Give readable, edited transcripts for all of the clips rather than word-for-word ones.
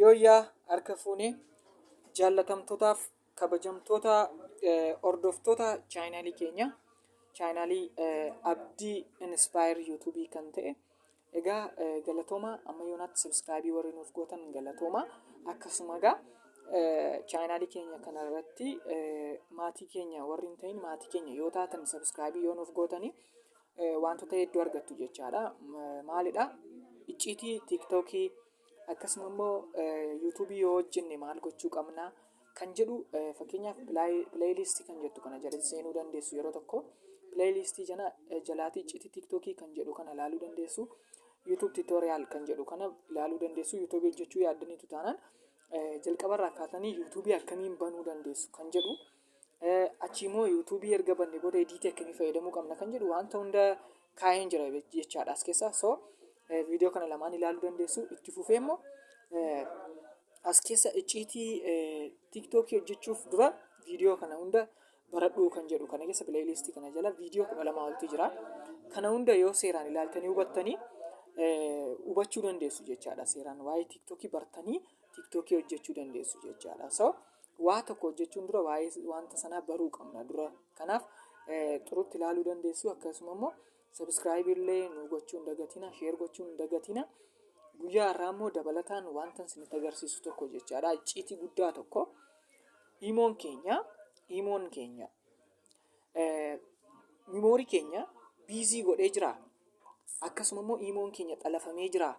Yooyyaa harka fuunee jaallatamtootaaf kabajamtoota hordoftoota chaayinaalii keenya chaayinaalii abdii inspire yuutuubii kan ta'e egaa galatooma amma yoonaatti sabskaayibii warri nuuf gootan galatooma akkasuma egaa chaayinaalii keenya kanarratti maatii keenya warri hin ta'in maatii keenya yoo taatan sabskaayibii yoo nuuf gootanii wantoota hedduu argattu jechaadha. Maalidha? Icciitii tiiktookii akkasuma immoo yuutuubii yoo hojjenne maal gochuu qabna kan jedhu fakkeenyaaf pileeylistii kan jettu kana jalatti seenuu dandeessu yeroo tokko pileeylistii jalaatii icciitii tiiktookii kan jedhu kana ilaaluu dandeessu yuutuub tiitooriyaal kan jedhu kana ilaaluu dandeessu yuutuubii hojjechuu yaaddaniitu taanaan jalqabarraa kaatanii yuutuubii akkamiin banuu dandeessu kan jedhu achi immoo yuutuubii erga banne booda ediitii akkamii fayyadamuu qabna kan jedhu wanta hunda kaa'een jira jechaadha as keessa. So viidiyoo kana lamaan ilaaluu dandeessu. Itti fufee immoo as keessa icciitii tiiktookii hojjechuuf dura viidiyoo kana hunda baradhuu kan jedhu kana keessa pileeylistii kana jala viidiyoo 12 oltu jira. Kana hunda yoo seeraan ilaaltanii hubattanii hubachuu dandeessu jechaadha. Seeraan waa'ee tiiktookii bartanii tiiktookii hojjechuu dandeessu jechaadha. So waa tokko hojjechuun dura waa'ee wanta sanaa baruu qabna dura. Kanaaf xurutti ilaaluu dandeessu. Akkasuma immoo sabskaayibii illee nu gochuu hin dagatina, sheer gochuu hin dagatina. Guyyaa har'aa immoo dabalataan wanta isinitti agarsiisu tokko jechaadha. Icciitii guddaa tokko imoon keenya miimoorii keenya biizii godhee jira. Akkasuma immoo imoon keenya xalafamee jira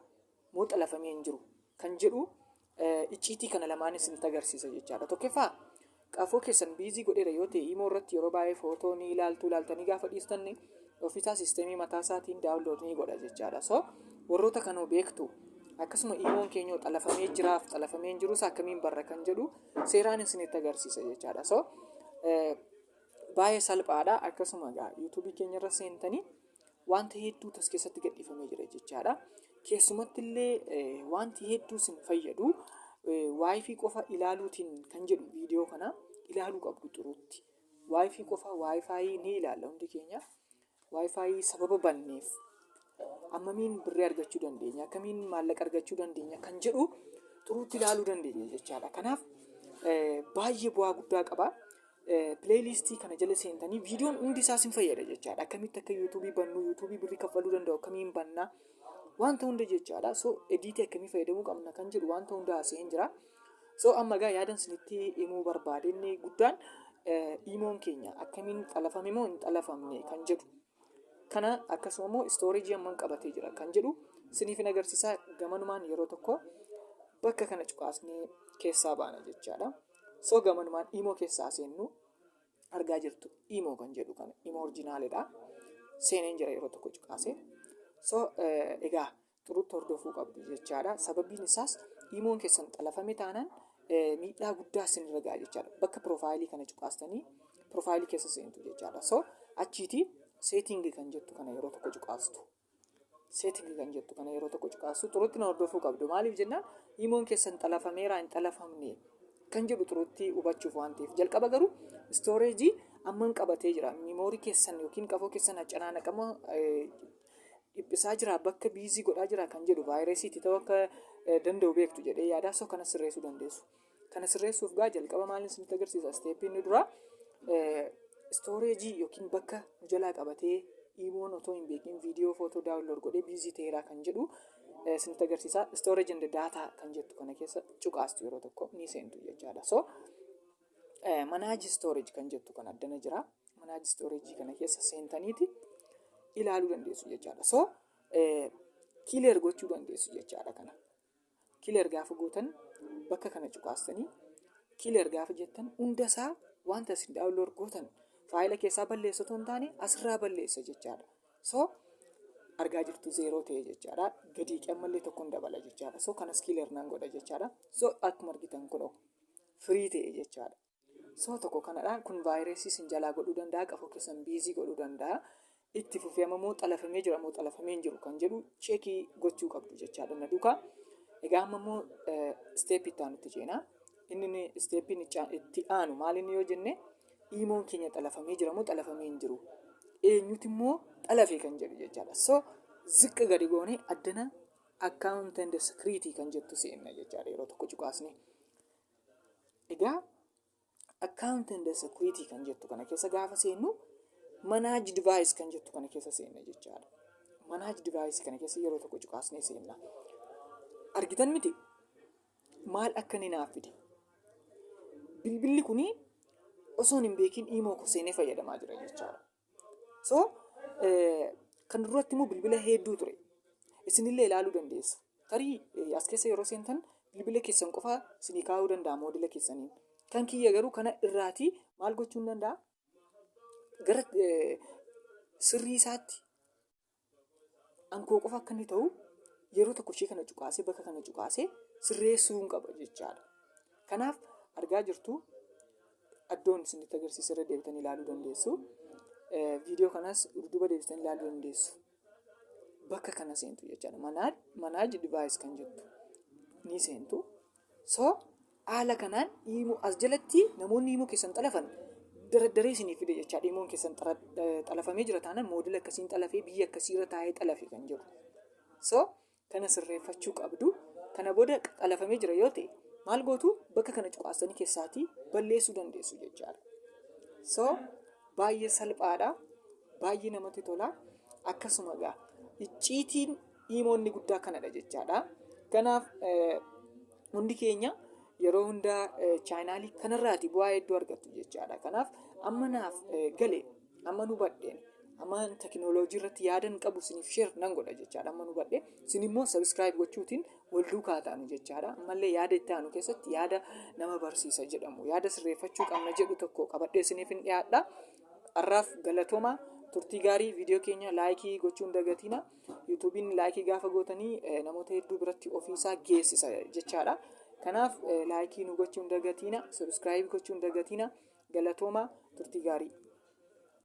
moo xalafamee hin jiru kan jedhu icciitii kana lamaan isinitti agarsiisa jechaadha. Tokkoffaa qafoo keessan biizii godheera yoo ta'e imoo irratti yeroo baay'ee footoo ni ilaaltanii gaafa dhiistanne ofiisaa siisteemii mataa isaatiin daawunlood ni godha jechaadha. So warroota kanoo beektu akkasuma imoon keenya xalafamee jiraaf xalafamee hin jirus akkamiin barra kan jedhu seeraan isinitti agarsiisa jechaadha. So baay'ee salphaadha. Akkasuma yuutuubii keenya irra seentanii wanti hedduutu as keessatti gadhiifamee jira jechaadha. Keessumatti illee wanti hedduu isin fayyadu waayifii qofa ilaaluutiin kan jedhu viidiyoo kana ilaaluu qabdu xuruutti. Waayifii qofa waayifaayii ni ilaalla hundi keenya. Waayifaayii sababa banneef ammamiin birrii argachuu dandeenya, akkamiin maallaqa argachuu dandeenya kan jedhu xuruutti ilaaluu dandeenya jechaadha. Kanaaf baay'ee bu'aa guddaa qaba. Pileeylistii kana jala seentanii viidiyoon hundi isaas hin fayyada jechaadha. Akkamitti akka yuutuubii bannu, yuutuubii birrii kaffaluu danda'u akkamiin banna wanta hunda jechaadha. So ediitii akkamii fayyadamuu qabna kan jedhu wanta hunda haasa'een jira. So amma egaa yaadan isinitti himuu barbaade inni guddaan imoon keenya akkamiin xalafame moo hin xalafamne kan jedhu kana akkasuma immoo istooreejii amman qabatee jira kan jedhu isiniif hin agarsiisaa. Gamanumaan yeroo tokko bakka kana cuqaasnee keessaa baana jechaadha. So gamanumaan imoo keessaa seennu argaa jirtu imoo kan jedhu kana imoo orjinaalidha. Seeneen jira yeroo tokko cuqaasee. So egaa xurutti hordofuu qabdu jechaadha. Sababiin isaas imoon keessan xalafame taanaan miidhaa guddaa isinirra ga'a jechaadha. Bakka piroofaayilii kana cuqaastanii piroofaayilii keessa seentu jechaadha. So achiiti seetingii kan jettu kana yeroo tokko cuqaastu. Seetingii kan jettu kana yeroo tokko cuqaastu xurutti na hordofuu qabdu. Maaliif jennaan imoon keessan xalafameeraa hin xalafamne kan jedhu xurutti hubachuuf waan ta'eef jalqaba garuu istooreejii amman qabatee jira. Miimoorii keessan yookiin qafoo keessan canaanaqama dhiphisaa jira bakka biizii godhaa jira kan jedhu vaayirasiitti ta'uu akka danda'u beektu jedhee yaadaa. So kana sirreessuu dandeessu. Kana sirreessuuf gaa jalqaba maaliin isinitti agarsiisa? Steeppiin inni dura istooreejii yookiin bakka jalaa qabatee imoon otoo hin beekin viidiyoo footoo daawunlood godhee biizii ta'eera kan jedhu isinitti agarsiisa. Storage and data kan jettu kana keessa cuqaastu yeroo tokko ni seentu jechaadha. So manage storage kan jettu kan addana jira. Manage storage kana keessa seentaniiti ilaaluu dandeessu jechaadha. So kiileer gochuu dandeessu jechaadha kana. Kiileer gaafa gootan bakka kana cuqaastanii kiileer gaafa jettan hundasaa wanta isin daawunlood gootan faayila keessaa balleessatu hin taane asirraa balleessa jechaadha. So argaa jirtu zeeroo ta'e jechaadha. Gadi qammallee tokko hin dabala jechaadha. So kanas kiileer naan godha jechaadha. So akkuma argitan kun firii ta'e jechaadha. So tokko kanadhaan kun vaayirasii isin jalaa godhuu danda'a, qafoo keessan biizii godhuu danda'a. Itti fufeema moo xalafamee jira moo xalafamee hin jiru kan jedhu cheekii gochuu qabdu jechaadha na duukaa. Egaa amma immoo isteeppii itti aanutti ceenaa. Inni isteeppiin itti aanu maal inni yoo jenne imoon keenya xalafamee jira moo xalafamee hin jiru. Eenyuti immoo xalafee kan jedhu jechaadha. So ziqqa gadi goonee addana account and security kan jettu seenna jechaadha yeroo tokko cuqaasne. Egaa account and security kan jettu kana keessa gaafa seennu manage device kan jettu kana keessa seenna jechaadha. Manage device kana keessa yeroo tokko cuqaasne seenna. Argitan miti maal akka ni naaf fide. Bilbilli kuni osoo hin beekin imo ko seenee fayyadamaa jira jechaadha. So kan duratti immoo bilbila hedduu ture. Isinillee ilaaluu dandeessu. Tarii as keessa yeroo seentan bilbila keessan qofaa isinii kaa'uu danda'a moodela keessaniin. Kan kiyya garuu kana irraatii maal gochuu hin danda'a? Gara sirrii isaatti ankoo qofa akka inni ta'u yeroo tokko ishee kana cuqaasee bakka kana cuqaasee sirreessuu hin qaba jechaadha. Kanaaf argaa jirtu addoon isinitti agarsiisa irra deebitanii ilaaluu dandeessu. Viidiyoo kanas dudduuba deebitanii ilaaluu dandeessu. Bakka kana seentu jechaadha. Manage device kan jettu ni seentu. So haala kanaan imo as jalatti namoonni imo keessan xalafan dardaree isinii fide jechaadha. Imoon keessan xalafamee jira taanaan moodela akkasiin xalafee biyya akkasiirra taa'ee xalafe kan jedhu. So kana sirreeffachuu qabdu. Kana booda xalafamee jira yoo ta'e maal gootu bakka kana cuqaasanii keessaatii balleessuu dandeessu jechaadha. So baay'ee salphaadha. Baay'ee namatti tola. Akkasuma gaa icciitiin imoonni guddaa kanadha jechaadha. Kanaaf hundi keenya yeroo hundaa chaanaalii kanarraati bu'aa hedduu argattu jechaadha. Kanaaf amma naaf galee amma nu badheen amma teknooloojii irratti yaadan qabu isiniif sheer nan godha jechaadha. Amma nu badhee isin immoo sabiskiraayib gochuutiin wal duukaa taanu jechaadha. Ammallee yaada itti aanu keessatti yaada nama barsiisa jedhamu yaada sirreeffachuu qabna jedhu tokko qabadhee isiniif hin dhiyaadha. Har'aaf galatooma. Turtii gaarii viidiyoo keenya laayikii gochuun dagatina. YouTube'n laayikii gaafa gootanii namoota hedduu biratti ofiisaa geessisa jechaadha. Kanaaf laayikii nu gochuun dagatina, subscribe gochuun dagatina. Galatooma turtii gaarii.